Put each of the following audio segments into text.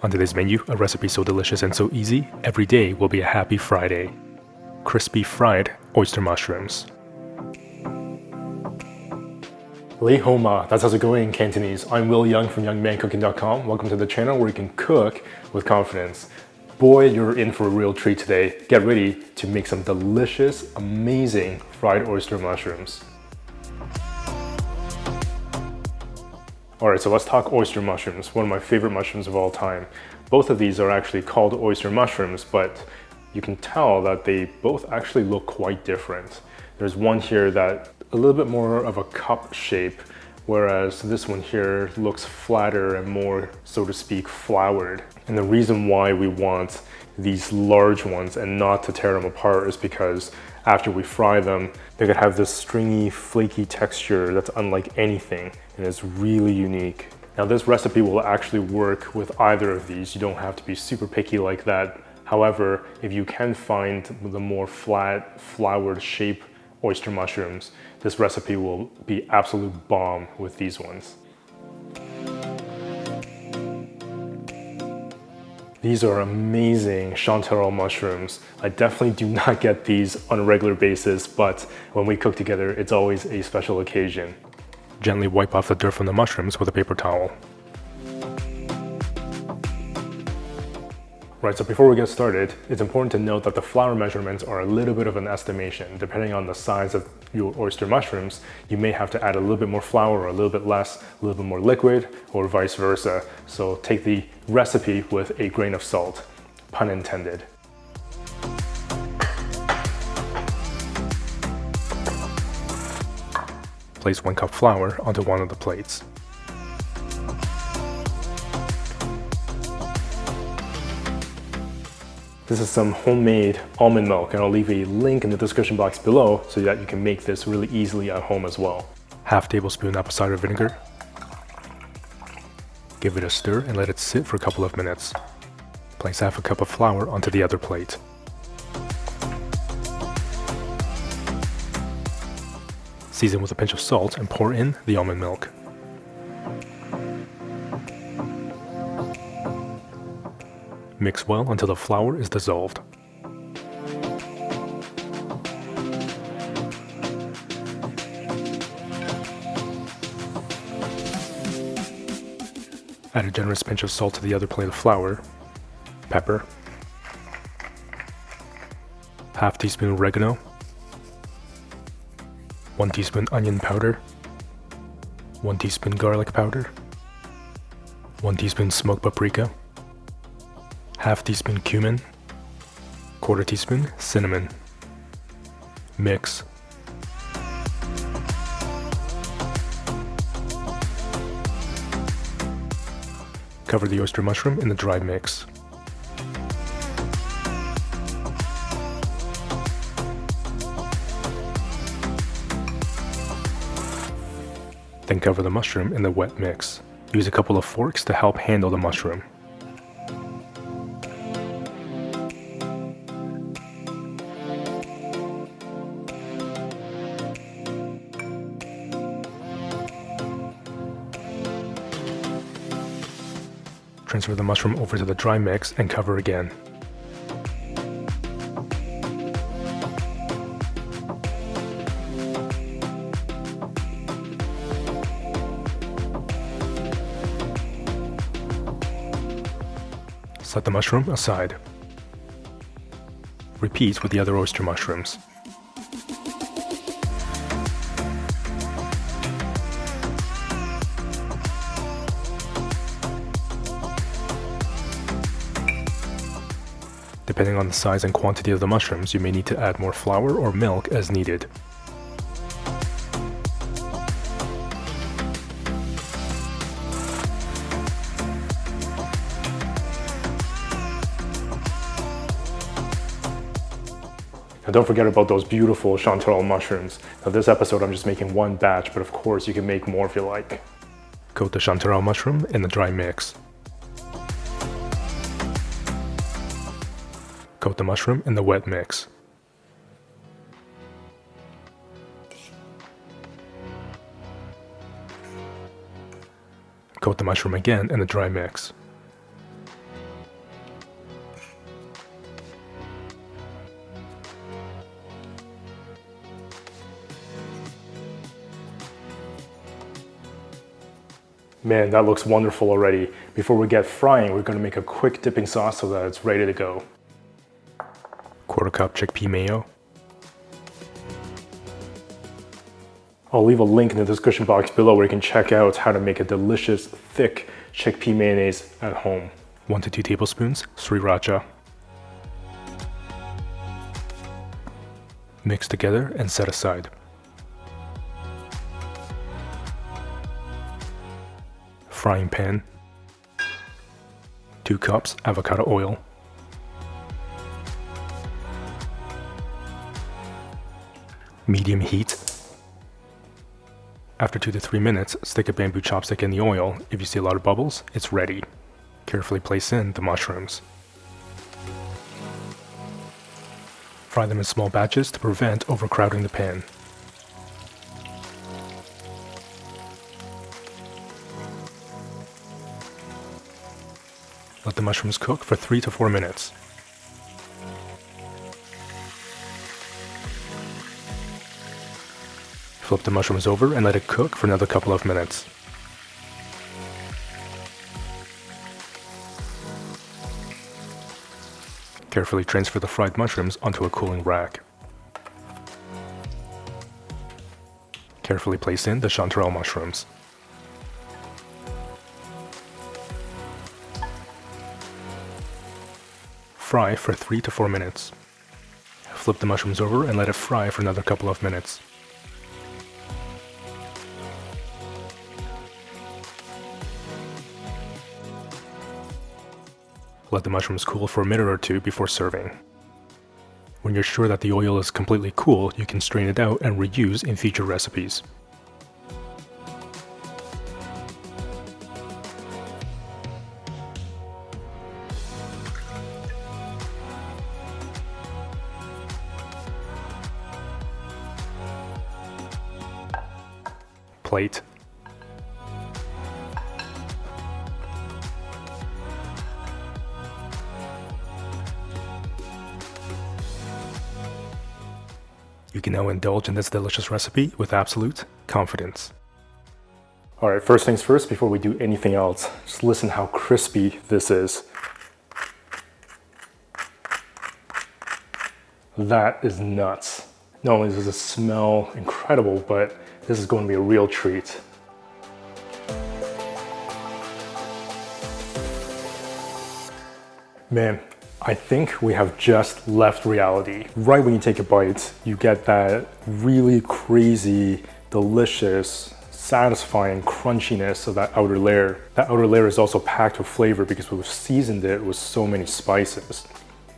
On today's menu, a recipe so delicious and so easy, every day will be a happy Friday. Crispy fried oyster mushrooms. Lei Homa, that's how's it going in Cantonese. I'm Yeung from youngmancooking.com. Welcome to the channel where you can cook with confidence. Boy, you're in for a real treat today. Get ready to make some delicious, amazing fried oyster mushrooms. Alright, so let's talk oyster mushrooms, one of my favorite mushrooms of all time. Both of these are actually called oyster mushrooms, but you can tell that they both actually look quite different. There's one here that a little bit more of a cup shape, whereas this one here looks flatter and more, so to speak, floured. And the reason why we want these large ones and not to tear them apart is because after we fry them, they could have this stringy, flaky texture that's unlike anything, and it's really unique. Now this recipe will actually work with either of these. You don't have to be super picky like that. However, if you can find the more flat, floured shape oyster mushrooms, this recipe will be absolute bomb with these ones. These are amazing chanterelle mushrooms. I definitely do not get these on a regular basis, but when we cook together, it's always a special occasion. Gently wipe off the dirt from the mushrooms with a paper towel. Right, so before we get started, it's important to note that the flour measurements are a little bit of an estimation. Depending on the size of your oyster mushrooms, you may have to add a little bit more flour or a little bit less, a little bit more liquid, or vice versa. So take the recipe with a grain of salt, pun intended. Place 1 cup flour onto one of the plates. This is some homemade almond milk, and I'll leave a link in the description box below so that you can make this really easily at home as well. Half tablespoon apple cider vinegar. Give it a stir and let it sit for a couple of minutes. Place half a cup of flour onto the other plate. Season with a pinch of salt and pour in the almond milk. Mix well until the flour is dissolved. Add a generous pinch of salt to the other plate of flour, pepper, half teaspoon oregano, 1 teaspoon onion powder, 1 teaspoon garlic powder, 1 teaspoon smoked paprika, half teaspoon cumin, 1/4 teaspoon cinnamon. Mix. Cover the oyster mushroom in the dry mix. Then cover the mushroom in the wet mix. Use a couple of forks to help handle the mushroom. Transfer the mushroom over to the dry mix and cover again. Set the mushroom aside. Repeat with the other oyster mushrooms. Depending on the size and quantity of the mushrooms, you may need to add more flour or milk as needed. Now don't forget about those beautiful chanterelle mushrooms. Now this episode I'm just making one batch, but of course you can make more if you like. Coat the chanterelle mushroom in the dry mix. Coat the mushroom in the wet mix. Coat the mushroom again in the dry mix. Man, that looks wonderful already. Before we get frying, we're gonna make a quick dipping sauce so that it's ready to go. 1/4 cup chickpea mayo. I'll leave a link in the description box below where you can check out how to make a delicious, thick chickpea mayonnaise at home. 1 to 2 tablespoons sriracha. Mix together and set aside. Frying pan. 2 cups avocado oil. Medium heat. After 2 to 3 minutes, stick a bamboo chopstick in the oil. If you see a lot of bubbles, it's ready. Carefully place in the mushrooms. Fry them in small batches to prevent overcrowding the pan. Let the mushrooms cook for 3 to 4 minutes. Flip the mushrooms over and let it cook for another couple of minutes. Carefully transfer the fried mushrooms onto a cooling rack. Carefully place in the chanterelle mushrooms. Fry for 3 to 4 minutes. Flip the mushrooms over and let it fry for another couple of minutes. Let the mushrooms cool for a minute or two before serving. When you're sure that the oil is completely cool, you can strain it out and reuse in future recipes. Plate. You can now indulge in this delicious recipe with absolute confidence. Alright, first things first, before we do anything else, just listen how crispy this is. That is nuts. Not only does it smell incredible, but this is going to be a real treat. Man, I think we have just left reality. Right when you take a bite, you get that really crazy, delicious, satisfying crunchiness of that outer layer. That outer layer is also packed with flavor because we've seasoned it with so many spices.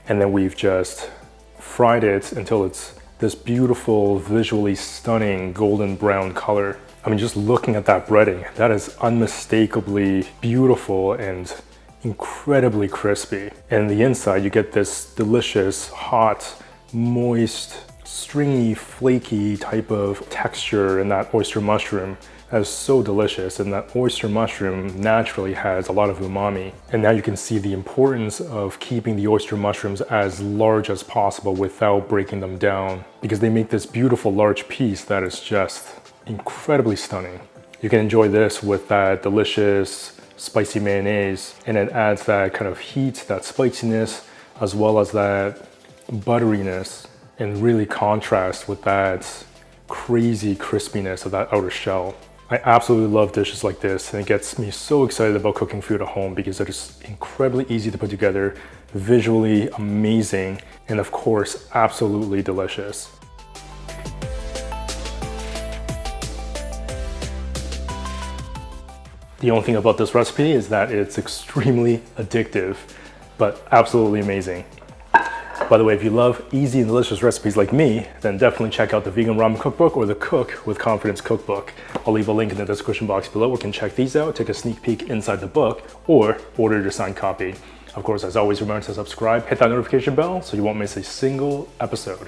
And then we've just fried it until it's this beautiful, visually stunning golden brown color. I mean, just looking at that breading, that is unmistakably beautiful and incredibly crispy. And the inside, you get this delicious, hot, moist, stringy, flaky type of texture in that oyster mushroom. That is so delicious, and that oyster mushroom naturally has a lot of umami. And now you can see the importance of keeping the oyster mushrooms as large as possible without breaking them down, because they make this beautiful large piece that is just incredibly stunning. You can enjoy this with that delicious spicy mayonnaise, and it adds that kind of heat, that spiciness, as well as that butteriness, and really contrast with that crazy crispiness of that outer shell. I absolutely love dishes like this, and it gets me so excited about cooking food at home because it is incredibly easy to put together, visually amazing, and of course, absolutely delicious. The only thing about this recipe is that it's extremely addictive, but absolutely amazing. By the way, if you love easy and delicious recipes like me, then definitely check out the Vegan Ramen Cookbook or the Cook with Confidence Cookbook. I'll leave a link in the description box below where you can check these out, take a sneak peek inside the book, or order your signed copy. Of course, as always, remember to subscribe, hit that notification bell so you won't miss a single episode.